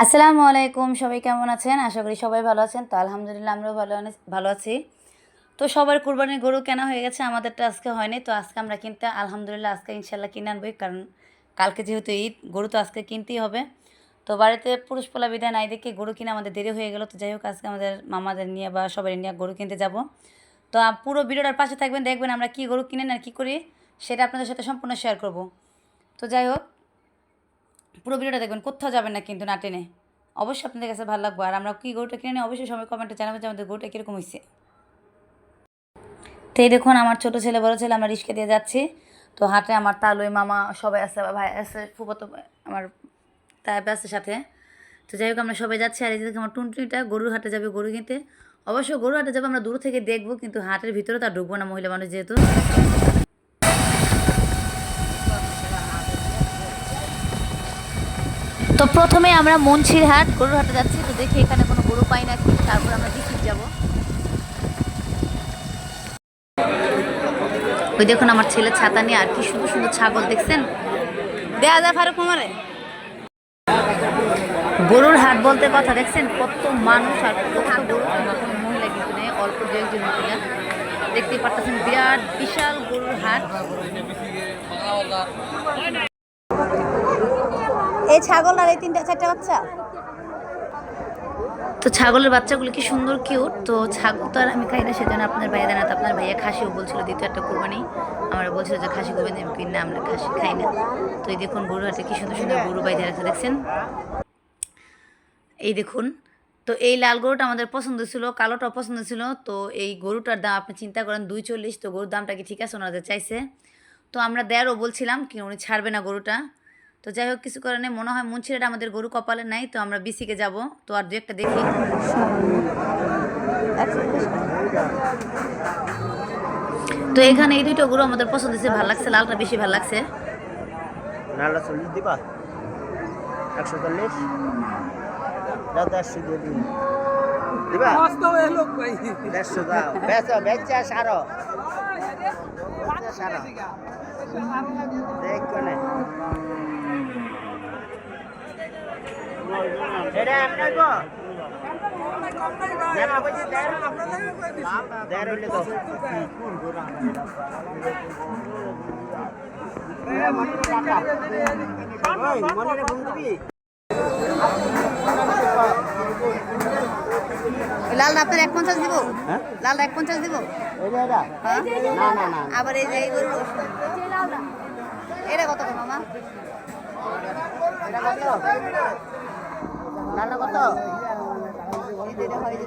আসসালামু আলাইকুম, সবাই কেমন আছেন? আশা করি সবাই ভালো আছেন। তো আলহামদুলিল্লাহ আমরাও ভালো আছি। তো সবার কুরবানির গরু কেনা হয়ে গেছে, আমাদেরটা আজকে হয়নি। তো আজকে আমরা কিনতে আলহামদুলিল্লাহ আজকে ইনশাল্লাহ কিনে আনবই, কারণ কালকে যেহেতু ঈদ, গরু তো আজকে কিনতেই হবে। তো বাড়িতে পুরুষ পোলা বিদায় নাই দেখে গরু কিনে আমাদের দেরি হয়ে গেল। তো যাই হোক, আজকে আমাদের মামাদের নিয়ে বা সবাই নিয়ে গরু কিনতে যাব। তো পুরো ভিডিওটার পাশে থাকবেন, দেখবেন আমরা কি গরু কিনেন আর কী করি সেটা আপনাদের সাথে সম্পূর্ণ শেয়ার করব। তো যাই হোক, পুরো ভিডিওটা দেখবেন, কোথাও যাবেন না কিন্তু না টেনে। অবশ্যই আপনাদের কাছে ভালো লাগবে। আর আমরা কী গরুটা কিনে নিই অবশ্যই সবাই কমেন্টে জানাবেন যে আমাদের গরুটা কীরকম হয়েছে। তো এই দেখুন, আমার ছোটো ছেলে বড়ো ছেলে আমরা রিস্কা দিয়ে যাচ্ছি। তো হাটে আমার তালুই মামা সবাই আছে, ভাই আছে, ফুফাতো আমার তাইবে আছে সাথে। তো যাই হোক, আমরা সবাই যাচ্ছি। আর এই যে আমার টুনটুনিটা গরুর হাটে যাবে গরু কিনতে। অবশ্য গরুর হাটে যাবো আমরা দূর থেকে দেখবো, কিন্তু হাটের ভিতরে তো আর ঢুকবো না, মহিলা মানুষ যেহেতু। তো প্রথমে আমরা মুন্সিরহাট গরুর হাটে যাচ্ছি। তো দেখি এখানে কোনো গরু পাই নাকি, তারপর আমরা দিঘি যাবো। ওই দেখুন আমার ছেলে ছাতা নিয়ে, আর কি সুন্দর সুন্দর ছাগল দেখছেন, দেয়া যায় ফারুক মামারে। গরুর হাট বলতে কথা, দেখছেন কত মানুষ আর কত গরু, কোনো মহিলা কিন্তু নেই, অল্প দু একজন মহিলা। দেখতেই পারতেছেন বিরাট বিশাল গরুর হাট। এই ছাগল আর এই তিনটা চারটা বাচ্চা, তো ছাগলের বাচ্চাগুলো কি সুন্দর কিউট। তো ছাগল তো আর আমি খাই না, সেজন্য আপনার ভাইয়া দেন। তো আপনার ভাইয়া খাসিও বলছিল দ্বিতীয় একটা কোরবানি, আমরা বলছিল যে খাসি করবেন, না আমরা খাসি খাই না। তো এই দেখুন গরু হাটে কি সুন্দর সুন্দর গরু বাইরে রাখছে, দেখছেন। এই দেখুন, তো এই লাল গরুটা আমাদের পছন্দ ছিল, কালোটাও পছন্দ ছিল। তো এই গরুটার দাম আপনি চিন্তা করেন 240। তো গরুর দামটা কি ঠিক আছে, ওনাদের চাইছে। তো আমরা দেয়ারও বলছিলাম কি উনি ছাড়বে না গরুটা। তো যাই হোক, কিছু করে নেই, মনে হয় মুন্সিরাটা আমাদের গরু কপালে নাই। তো আমরা বিসিকে যাব, তো আর দু একটা দেখি। তো এখানে এই দুইটা গরু আমাদের পছন্দ হয়েছে, ভালো লাগছে, লালটা বেশি ভালো লাগছে। লালটা 40 দিবা, 140 দাও, 150 দিয়ে দিন দিবা, 150 দাও, বেচো বেচা সারো সারো দেখ কোনে এটা আপনার গো জানা বুঝি দেন দেন হইলে তো মনে ফোন দিবি। লাল আপনার 150 দিব, লাল 150 দিব। না না না, আবার এই যে এই গরু এটা কত করে মামা? এটা কত লালটা কত? এটা হয় যে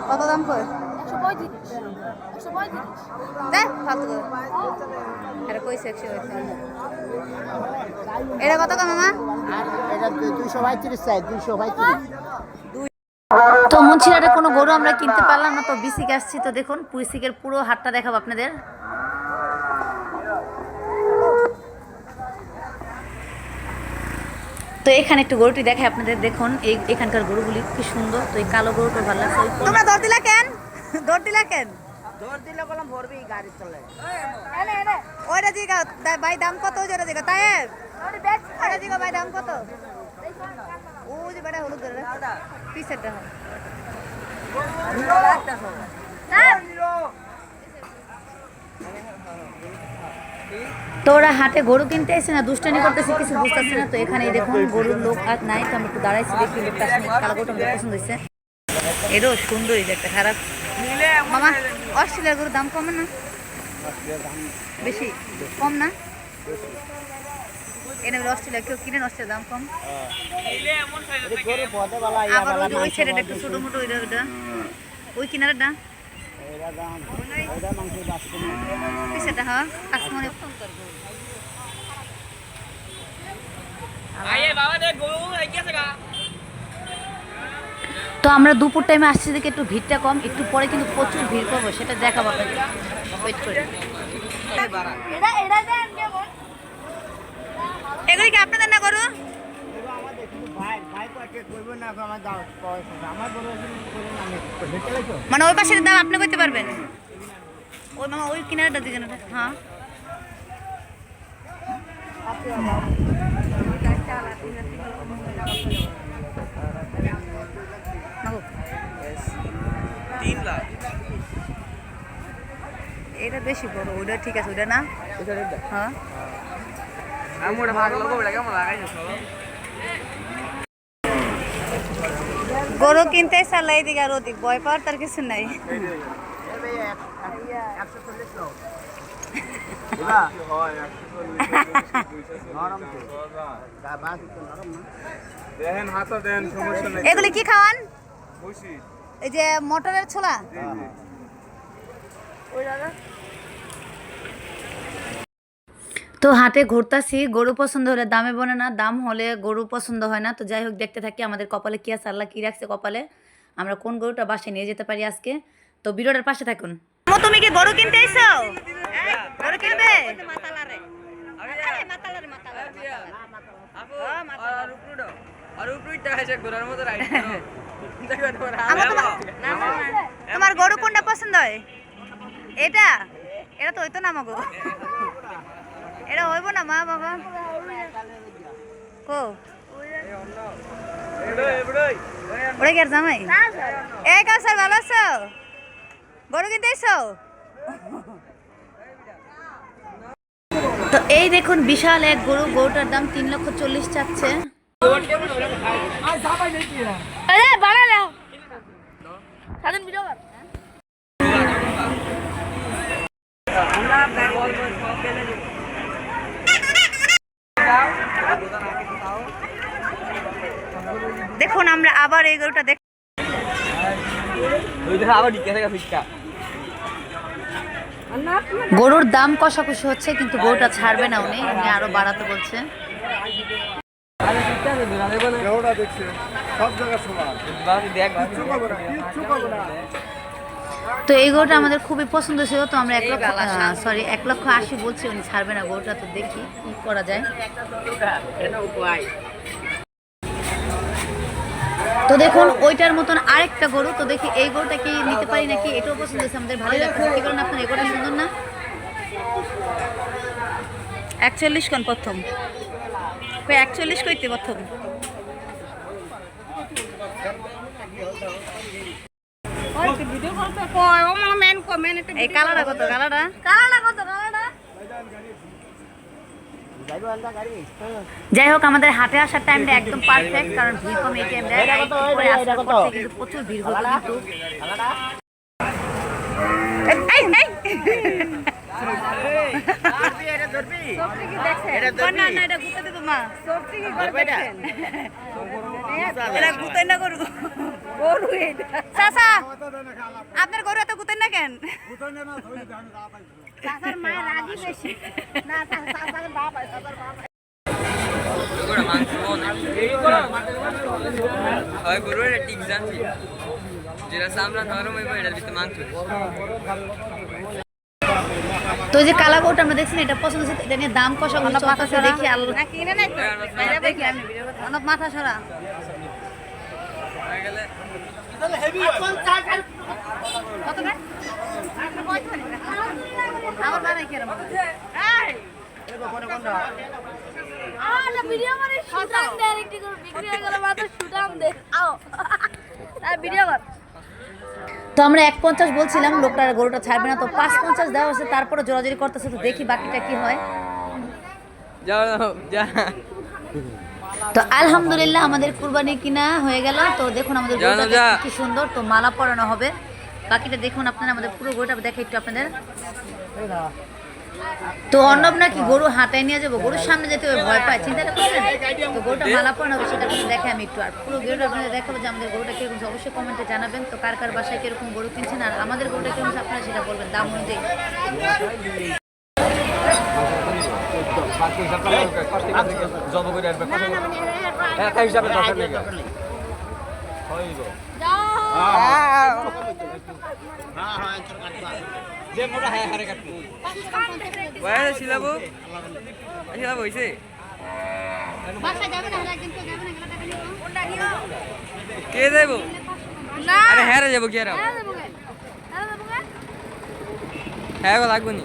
কত দাম করে? 135 দেখ ফালতু করে। এটা কইছে 100। এটা কত কম মামা? আর এটা 235 চাই, 235। তো মুন্সিরহাটে কোনো গরু আমরা কিনতে পারলাম না, তো বিসিকে আসছি। তো দেখুন পুইসিকের পুরো হাটটা দেখাবো আপনাদের। তো এখানে একটু গরুটি দেখে আপনাদের, দেখুন এখানকার গরুগুলি কি সুন্দর। তো এই কালো গরুটা ভালো লাগছে। তোমরা দৌড় দিলা কেন? দৌড় দিলা কেন? দৌড় দিলে বললাম ভরবি গাড়ি চলে। ওইটা জিগা ভাই দাম কত? ওইটা জিগা তাই ওইটা জিগা ভাই দাম কত? ও যে বড় হলুদ ধরে পিসেরটা হয় তো ওরা হাটে গরু কিনতে এসে না দুষ্টানি করতেছে, কিছু বুঝতেছে না। তো এখানে দেখুন গরুর লোক আর নাই, তো আমরা একটু দাঁড়াইছি দেখি লোকটা আসলে কালো গরুটা আমাদের পছন্দ হয়েছে। এরও সুন্দরই যে একটা খারাপ মামা। অস্ট্রেলিয়ার গরুর দাম কমে না? বেশি কম না? এনে অস্ট্রেলিয়া কেউ কিনেন, অস্ট্রেলিয়ার দাম কম। আবার ওই ছেলেটা একটু ছোটো মোটো ওইটা ওই কিনারেরটা পিছেটা হ্যাঁ কাশ্মীরে। তো আমরা দুপুর টাইমে আসছি দেখে একটু ভিড়টা কম, একটু পরে কিন্তু প্রচুর ভিড় পাবো, সেটা দেখাবো আপনাদের, ওয়েট করে। এগুলি কি আপনাদের না গরু? মানে ওই পাশের দাম আপনি করতে পারবেন ওই মামা ওই কিনারটা দিকে না হ্যাঁ এটা বেশি বড় ওইটা ঠিক আছে ওইটা না হ্যাঁ গরু কিনতে চালাই এদিকে আর ওদিক ভয় পাওয়ার তার কিছু নাই এগুলি কি খাওয়ান এই যে মটরের ছোলা তো হাটে ঘুরতাছি গরু পছন্দ হলে দামে বনে না দাম হলে গরু পছন্দ হয় না তো যাই হোক দেখতে থাকি আমাদের কপালে কি আছে আল্লাহ কি রাখছে কপালে আমরা কোন গরুটা বাসায় নিয়ে যেতে পারি আজকে তো ভিডিওটার পাশে থাকুন তুমি কি গরু কিনতে এসো গরু কিনবে তোমার গরু কোনটা পছন্দ হয় এটা এটা তো হইতো না আমাগো এটা হইব না মা বাবা কো ওরে কি আর জামাই এই কাউসার ভালো আছো গরু কিনতে এসো তো এই দেখুন বিশাল এক গরুটার দাম 3,40,000 চাচ্ছে দেখুন আমরা আবার এই গরুটা দেখ গরুর দাম কষাকষি হচ্ছে কিন্তু গরুটা ছাড়বে না উনি আরো বাড়াতে বলছে তো এই গরুটা আমাদের খুবই পছন্দ ছিল তো আমরা 1,80,000 বলছি উনি ছাড়বে না গরুটা তো দেখি কি করা যায় তো দেখুন ওইটার মতন আরেকটা গরু তো দেখি এই গরুটা কি নিতে পারি নাকি এটাও পছন্দ হয়েছে আমাদের ভালো লাগছে কি করেন আপনার এই গরুটা সুন্দর না 41 কোন প্রথম 41 কইতে প্রথম এই কালারটা কত কালারটা যাই হোক আমাদের হাটে আসার টাইমটা একদম পারফেক্ট কারণ ভিড় কম এই টাইমটা কিন্তু প্রচুর ভিড় হতো আপনার গরু এত গুতেন না কেন তো যে কালা গরুটা আমরা দেখছি এটা পছন্দ হচ্ছে এটা নিয়ে দাম কষা দেখি আল্লাহ মাথা সরা তো আমরা 1,50 বলছিলাম লোকটার গরুটা ছাড়বে না তো 5,50 দেওয়া হচ্ছে তারপরে জোরাজোরি করতেছে তো দেখি বাকিটা কি হয় তো আলহামদুলিল্লাহ আমাদের কুরবানি কিনা হয়ে গেল তো দেখুন আমাদের গরুটা কি সুন্দর তো মালা পরানো হবে বাকিটা দেখুন আপনারা আমাদের পুরো গরুটা দেখে একটু আপনাদের তো অর্ণব নাকি গরু হাতায় নিয়ে যাবো গরুর সামনে যেতে ভয় পায় চিন্তাটা করছেন তো গরুটা মালা পরানো হবে সেটা দেখে আমি একটু আর পুরো গরুটা আপনাদের দেখাবো যে আমাদের গরুটা কিরকম অবশ্যই কমেন্টে জানাবেন তো কার কার বাসায় কিরকম গরু কিনছেন আর আমাদের গরুটা কিরকম আপনারা সেটা বলবেন দাম অনুযায়ী কে যাইব আরে হ্যাঁ রে যাবো কি আর হ্যাঁ লাগবো নি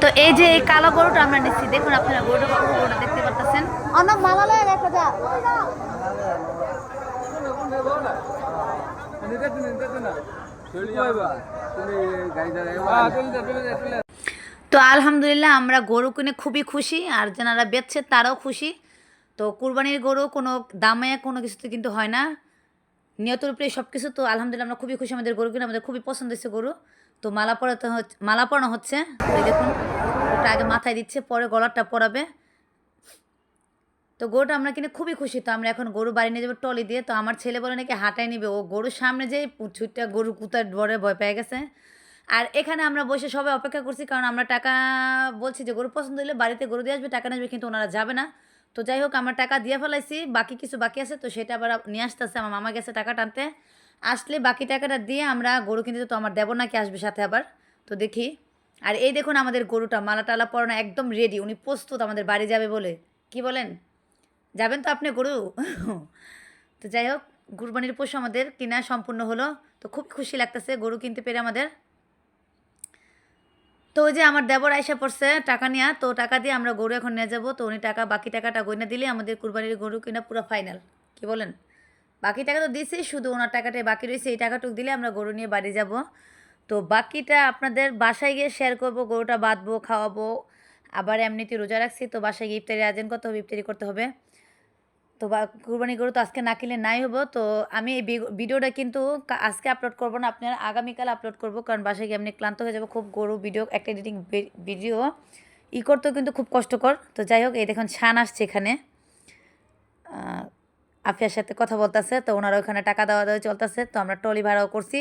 তো এই যে এই কালো গরুটা আমরা নিচ্ছি, দেখুন আপনারা গরুটা দেখতে পাচ্ছেন অনেক ভালো লাগে দেখা যা। তো আলহামদুলিল্লাহ আমরা গরু কিনে খুবই খুশি, আর যারা বেচছে তারাও খুশি। তো কুরবানির গরু কোনো দামে কোনো কিছুতে কিন্তু হয় না, নিয়তের উপরে সব কিছু। তো আলহামদুলিল্লাহ আমরা খুবই খুশি, আমাদের গরু কিনে আমাদের খুবই পছন্দ হয়েছে গরু। তো মালা পরানো হচ্ছে, ওই দেখুন ওটা আগে মাথায় দিচ্ছে, পরে গলারটা পরাবে। তো গরুটা আমরা কিনে খুবই খুশি। তো আমরা এখন গরু বাড়ি নিয়ে যাবো টলি দিয়ে। তো আমার ছেলে বলে নাকি হাঁটায় নিবে, ও গরুর সামনে যেই ছুটটা গরু কুতার বড়ে ভয় পেয়ে গেছে। আর এখানে আমরা বসে সবাই অপেক্ষা করছি, কারণ আমরা টাকা বলছি যে গরু পছন্দ হলে বাড়িতে গরু দিয়ে আসবে, টাকা নিয়ে আসবে, কিন্তু ওনারা যাবে না। তো যাই হোক আমরা টাকা দিয়ে ফেলাইছি, বাকি কিছু বাকি আছে, তো সেটা আবার নিয়ে আসতেছে। আমার মামা গেছে টাকা টানতে, আসলে বাকি টাকাটা দিয়ে আমরা গরু কিনতে। তো আমার দেবর নাকি আসবে সাথে আবার, তো দেখি। আর এই দেখুন আমাদের গরুটা মালা টালা পরানো একদম রেডি, উনি প্রস্তুত আমাদের বাড়ি যাবে বলে। কি বলেন, যাবেন তো আপনি গরু? তো যাই হোক কুরবানির পশু আমাদের কিনা সম্পূর্ণ হলো, তো খুব খুশি লাগতেছে গরু কিনতে পেরে আমাদের। তো ওই যে আমার দেবর আইসা পড়ছে টাকা নিয়ে, তো টাকা দিয়ে আমরা গরু এখন নিয়ে যাবো। তো উনি বাকি টাকাটা গয়না দিলে আমাদের কুরবানির গরু কিনা পুরো ফাইনাল। কি বলেন, বাকি টাকা তো দিয়েছি, শুধু ওনার টাকাটাই বাকি রয়েছে, এই টাকাটুকু দিলে আমরা গরু নিয়ে বাড়ি যাব। তো বাকিটা আপনাদের বাসায় গিয়ে শেয়ার করব, গরুটা বাঁধবো, খাওয়াবো। আবার এমনিতে রোজা রাখছি, তো বাসায় গিয়ে ইফতারি আয়োজন করতে হবে, ইফতারি করতে হবে। তো কুরবানি গরু তো আজকে না কিনলে নাই হবো। তো আমি এই ভিডিওটা কিন্তু আজকে আপলোড করবো না, আপনার আগামীকাল আপলোড করবো, কারণ বাসায় গিয়ে এমনি ক্লান্ত হয়ে যাবো খুব। গরু ভিডিও একটা এডিটিং ভিডিও করতেও কিন্তু খুব কষ্টকর। তো যাই হোক এই দেখুন ছান আসছে এখানে, আফিয়ার সাথে কথা বলতেছে, তো ওনারা ওখানে টাকা দেওয়া চলতেছে। তো আমরা ট্রলি ভাড়াও করছি,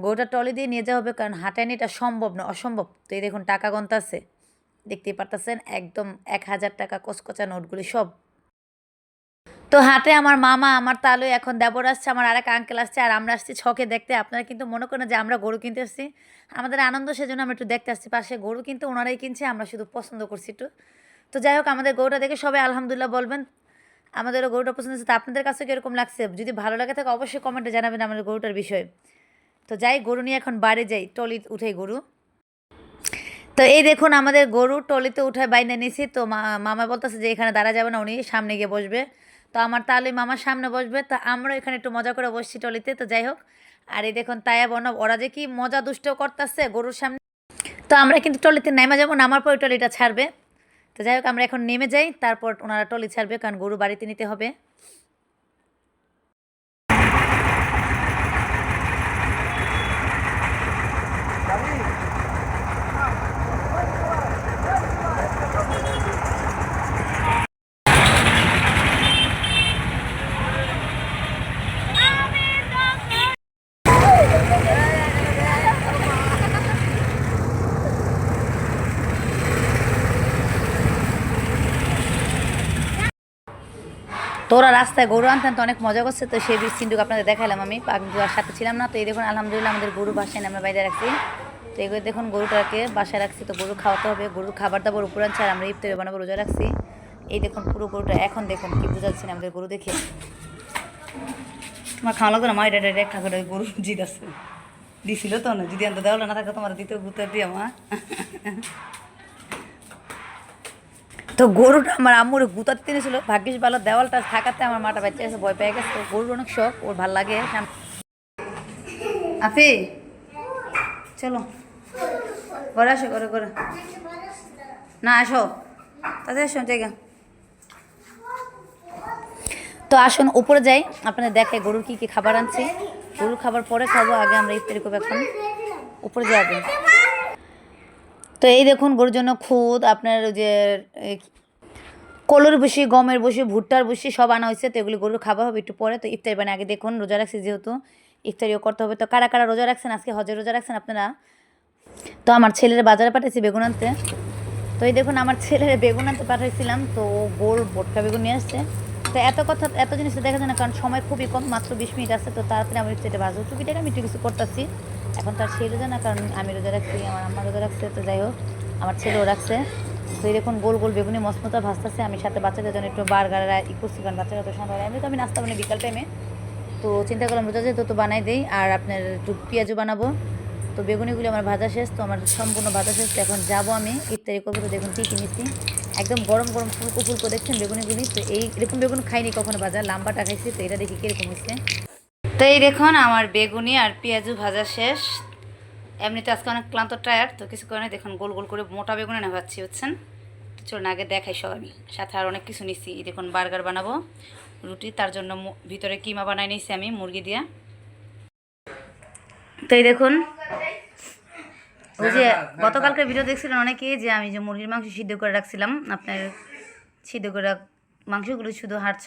গরুটা ট্রলি দিয়ে নিয়ে যাওয়া হবে, কারণ হাঁটানি এটা সম্ভব না, অসম্ভব। তো এই দেখুন টাকা গন্তাছে, দেখতেই পারতেছেন একদম 1000 টাকা কচকচা নোটগুলি সব। তো হাটে আমার মামা, আমার তালু, এখন দেবর আসছে, আমার আরেক আঙ্কেল আসছে, আর আমরা আসছি ছকে দেখতে। আপনারা কিন্তু মনে করেন যে আমরা গরু কিনতে আসছি, আমাদের আনন্দ, সেজন্য আমরা একটু দেখতে আসছি। পাশে গরু কিন্তু ওনারাই কিনছে, আমরা শুধু পছন্দ করছি একটু। তো যাই হোক আমাদের গরুটা দেখে সবাই আলহামদুলিল্লাহ বলবেন, আমাদেরও গরুটা পছন্দ হচ্ছে। তো আপনাদের কাছে কীরকম লাগছে, যদি ভালো লাগে থাকে অবশ্যই কমেন্টে জানাবেন আমাদের গরুটার বিষয়ে। তো যাই গরু নিয়ে এখন বাড়ি যাই, টলি উঠে গরু। তো এই দেখুন আমাদের গরু টলিতে উঠায় বাইনে নিছি। তো মামা বলতেছে যে এখানে দাঁড়া যাবে না, উনি সামনে গিয়ে বসবে। তো আমার তাহলে মামার সামনে বসবে, তো আমরা এখানে একটু মজা করে বসছি টলিতে। তো যাই হোক, আর এই দেখুন তায়া বর্ণব, ওরা যে কি মজা দুষ্ট করতেছে গরুর সামনে। তো আমরা কিন্তু টলিতে নেমে যাবো, নামার পরে টলিটা ছাড়বে। তো যাই হোক আমরা এখন নেমে যাই, তারপর ওনারা টলি ছাড়বে, কারণ গরু বাড়িতে নিতে হবে। তো ওরা রাস্তায় গরু আনতেন, তো অনেক মজা করছে। তো সেই সিনটুকু আপনাদের দেখালাম, আমি আর সাথে ছিলাম না। তো এই দেখুন আলহামদুলিল্লাহ আমাদের গরু বাসায় আমরা বাইরে রাখছি। তো এগুলো দেখুন গরুটাকে বাসায় রাখছি, তো গরু খাওয়াতে হবে, গরুর খাবার দাবার উপর আনছে, আর আমরা ইফতারি বানাবো, রোজা রাখছি। এই দেখুন পুরো গরুটা, এখন দেখুন কি বুঝাচ্ছি না আমাদের গরু দেখে। তোমার খাওয়া লাগবে না, মা এটা একটা করে গরু জিত আছে দিছিল, তো না যদি আনতে দেওয়া না থাকে তোমার দ্বিতীয় গুতে দিয়ে মা। তো গরুটা আমার আম্মুর গুতাতে তেনেছিল, ভাগ্যিস ভালো দেওয়ালটা থাকাতে আমার মাটা বাচ্চা গেছে, ভয় পেয়ে গেছে। তো গরুর অনেক শখ, ওর ভাল লাগে। আফি চলো ঘরে আসো, ঘরে ঘরে না আসো, তাদের আসো জায়গা। তো আসুন উপরে যাই, আপনাদের দেখাই গরুর কী কী খাবার আনছি। গরুর খাবার পরে খাবো, আগে আমরা ইফতারি করবো। এখন উপরে যাবো। তো এই দেখুন গরুর জন্য খুদ, আপনার ওই যে কলুর ভুসি, গমের ভুসি, ভুট্টার ভুসি সব আনা হয়েছে। তো এগুলি গরুর খাবার হবে একটু পরে। তো ইফতারি বানিয়ে আগে দেখুন, রোজা রাখছি যেহেতু ইফতারিও করতে হবে। তো কারা কারা রোজা রাখছেন, আজকে হজে রোজা রাখছেন আপনারা? তো আমার ছেলের বাজারে পাঠাইছি বেগুন আনতে। তো এই দেখুন আমার ছেলের বেগুন আনতে পাঠাইছিলাম, তো ও গোল বোটকা বেগুন নিয়ে আসছে। তো এত কথা এত জিনিস তো দেখা যায় না, কারণ সময় খুবই কম, মাত্র 20 মিনিট আছে। তো তাড়াতাড়ি আমি এটা ভাজবো, টুকিটাকে আমি একটু কিছু করতেছি। এখন তার সে রোজা না, কারণ আমি রোজা রাখছি, আমার আম্মা রোজা রাখছে। তো যাই হোক, আমার ছেলেও রাখছে। তো এরকম গোল গোল বেগুনি মসমতা ভাজতেছে। আমি সাথে বাচ্চাদের জন্য একটু বার্গার করছি, কারণ বাচ্চারা তো সন্ধ্যা এমনি তো আমি নাস্তা মানে বিকাল টাইমে। তো চিন্তা করলাম রোজা যেহেতু তো বানাই দেই, আর আপনার একটু পেঁয়াজও বানাবো। তো বেগুনিগুলি আমার ভাজা শেষ, তো আমার সম্পূর্ণ ভাজা শেষ। তো এখন যাবো আমি ইফতারি করবো। তো দেখুন কী কিনেছি, একদম গরম গরম ফুলকো ফুলকো দেখছেন বেগুনিগুলি। তো এই এরকম বেগুন খাইনি কখনো ভাজা, লাম্বাটা খাইছি। তো এটা দেখি কীরকম হয়েছে। তো এই দেখুন আমার বেগুনি আর পেঁয়াজু ভাজা শেষ। এমনিতে আজকে অনেক ক্লান্ত টায়ার্ড, তো কিছু কারণে দেখুন গোল গোল করে মোটা বেগুনে না ভাজছি, বুঝছেন। তো চলুন আগে দেখাই সব। আমি সাথে আর অনেক কিছু নিচ্ছি। এই দেখুন বার্গার বানাবো, রুটি, তার জন্য ভিতরে কিমা বানাই নিয়েছি আমি মুরগি দিয়া। তো এই দেখুন, ওই যে গতকালকে ভিডিও দেখছিলেন অনেকেই যে আমি যে মুরগির মাংস সিদ্ধ করে রাখছিলাম, আপনার সিদ্ধ করে মাংসগুলো শুধু হাড়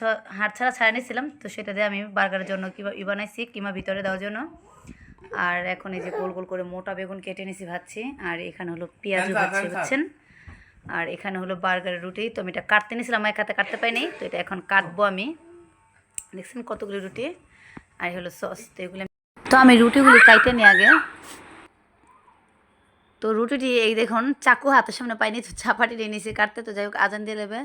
ছাড়া ছাড়া নিয়েছিলাম। তো সেটা দিয়ে আমি বার্গারের জন্য বানাইছি, কিমা ভিতরে দেওয়ার জন্য। আর এখন এই যে গোল গোল করে মোটা বেগুন কেটে নিয়েছি ভাজছি। আর এখানে হলো পেঁয়াজও ভাজছি, বুঝছেন। আর এখানে হলো বার্গারের রুটি। তো আমি এটা কাটতে নিয়েছিলাম, এক হাতে কাটতে পাই নাই। তো এটা এখন কাটবো আমি। দেখছেন কতগুলো রুটি, আর হলো সস। তো এগুলো তো আমি রুটিগুলি কাইটে নিয়ে আগে। তো রুটিটি এই দেখুন চাকু হাতের সামনে পাইনি, তো চাপাটি নিয়ে নিয়েছি কাটতে। তো যাই হোক, আজান দিয়ে নেবে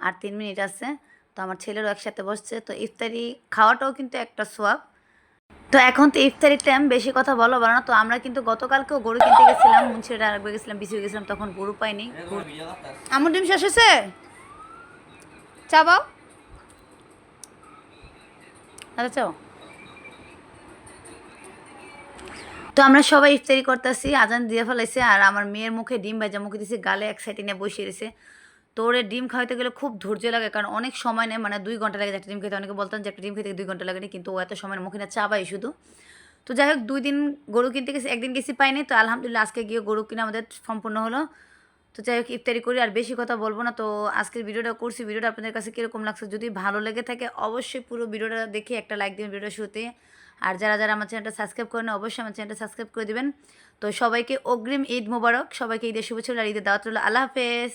আর 3 মিনিট আছে। তো আমার ছেলেরও একসাথে বসছে। তো ইফতারি খাওয়াটাও কিন্তু একটা সোয়াব। তো এখন তো ইফতারির টাইম, বেশি কথা বলো না। তো আমরা কিন্তু গতকালকেও গরু কিনতে গেছিলাম, মুন্সিটা আরেকবার গেছিলাম, বিসি গেছিলাম, তখন গরু পাইনি। আমার ডিম শেষ হয়েছে, চাবাও আচ্ছা চাও। তো আমরা সবাই ইফতারি করতেছি, আজান দিয়ে ফেলাইছে। আর আমার মেয়ের মুখে ডিম ভাজা মুখে দিয়েছে, গালে এক সাইডে নিয়ে বসিয়ে দিয়েছে। তো ওরে ডিম খাওয়াতে গেলে খুব ধৈর্য লাগে, কারণ অনেক সময় নেয়, মানে 2 ঘন্টা লাগে একটা ডিম খেতে। অনেকে বলতেন যে একটা ডিম খেতে 2 ঘন্টা লাগেনি, কিন্তু ও এত সময় মুখে না চাবাই শুধু। তো যাই হোক, 2 দিন গরু কিনতে গেছি, একদিন গেছি পাইনি। তো আলহামদুলিল্লাহ আজকে গিয়ে গরু কিনে আমাদের সম্পূর্ণ হলো। তো যাই হোক, ইফতারি করি, আর বেশি কথা বলবো না। তো আজকের ভিডিওটা করছি, ভিডিওটা আপনাদের কাছে কীরকম লাগছে, যদি ভালো লেগে থাকে অবশ্যই পুরো ভিডিওটা দেখে একটা লাইক দিবেন ভিডিওটা শুরুতে। আর যারা যারা আমার চ্যানেলটা সাবস্ক্রাইব করেন অবশ্যই আমার চ্যানেলটা সাবস্ক্রাইব করে দিবেন। তো সবাইকে অগ্রিম ঈদ মোবারক, সবাইকে ঈদের শুভেচ্ছা আর ঈদের দাওয়াত রইল। আল্লাহ হাফেজ।